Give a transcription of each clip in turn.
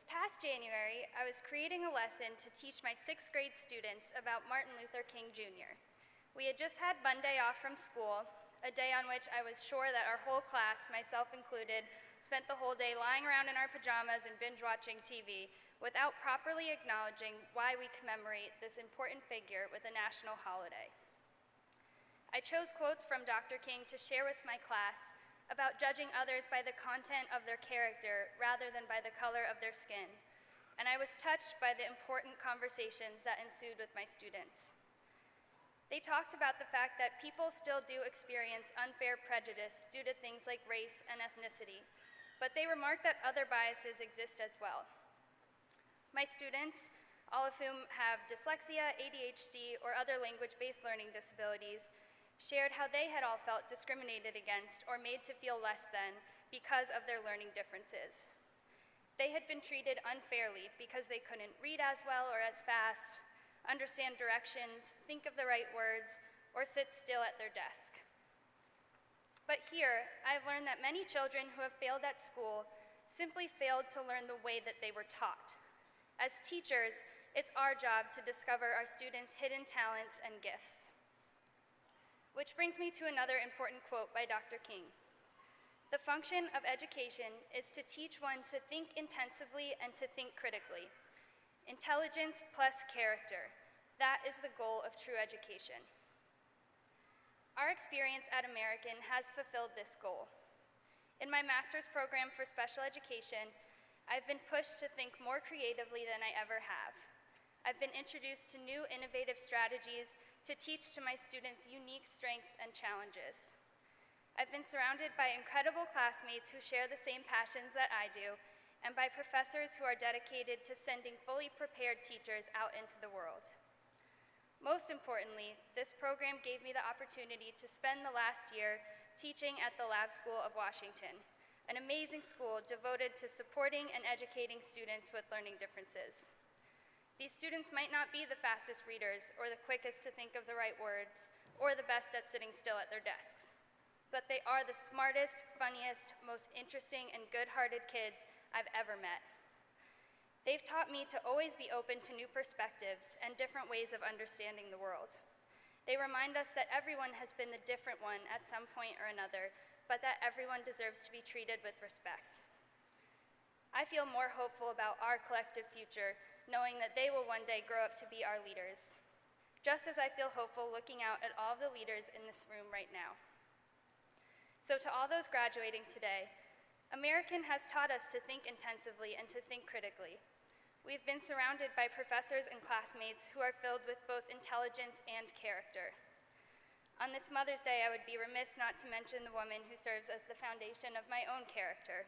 This past January, I was creating a lesson to teach my 6th grade students about Martin Luther King Jr. We had just had Monday off from school, a day on which I was sure that our whole class, myself included, spent the whole day lying around in our pajamas and binge-watching TV without properly acknowledging why we commemorate this important figure with a national holiday. I chose quotes from Dr. King to share with my class about judging others by the content of their character rather than by the color of their skin, and I was touched by the important conversations that ensued with my students. They talked about the fact that people still do experience unfair prejudice due to things like race and ethnicity, but they remarked that other biases exist as well. My students, all of whom have dyslexia, ADHD, or other language-based learning disabilities, shared how they had all felt discriminated against or made to feel less than because of their learning differences. They had been treated unfairly because they couldn't read as well or as fast, understand directions, think of the right words, or sit still at their desk. But here, I've learned that many children who have failed at school simply failed to learn the way that they were taught. As teachers, it's our job to discover our students' hidden talents and gifts. Which brings me to another important quote by Dr. King. The function of education is to teach one to think intensively and to think critically. Intelligence plus character. That is the goal of true education. Our experience at American has fulfilled this goal. In my master's program for special education, I've been pushed to think more creatively than I ever have. I've been introduced to new innovative strategies to teach to my students' unique strengths and challenges. I've been surrounded by incredible classmates who share the same passions that I do, and by professors who are dedicated to sending fully prepared teachers out into the world. Most importantly, this program gave me the opportunity to spend the last year teaching at the Lab School of Washington, an amazing school devoted to supporting and educating students with learning differences. These students might not be the fastest readers or the quickest to think of the right words or the best at sitting still at their desks, but they are the smartest, funniest, most interesting, and good-hearted kids I've ever met. They've taught me to always be open to new perspectives and different ways of understanding the world. They remind us that everyone has been the different one at some point or another, but that everyone deserves to be treated with respect. I feel more hopeful about our collective future, knowing that they will one day grow up to be our leaders, just as I feel hopeful looking out at all of the leaders in this room right now. So to all those graduating today, American has taught us to think intensively and to think critically. We've been surrounded by professors and classmates who are filled with both intelligence and character. On this Mother's Day, I would be remiss not to mention the woman who serves as the foundation of my own character.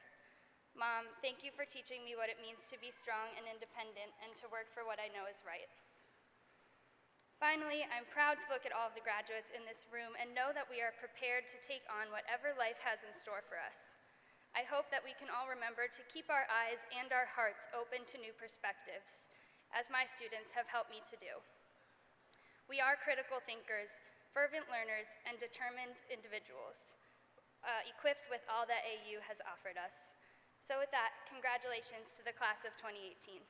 Mom, thank you for teaching me what it means to be strong and independent and to work for what I know is right. Finally, I'm proud to look at all of the graduates in this room and know that we are prepared to take on whatever life has in store for us. I hope that we can all remember to keep our eyes and our hearts open to new perspectives, as my students have helped me to do. We are critical thinkers, fervent learners, and determined individuals, equipped with all that AU has offered us. So with that, congratulations to the class of 2018.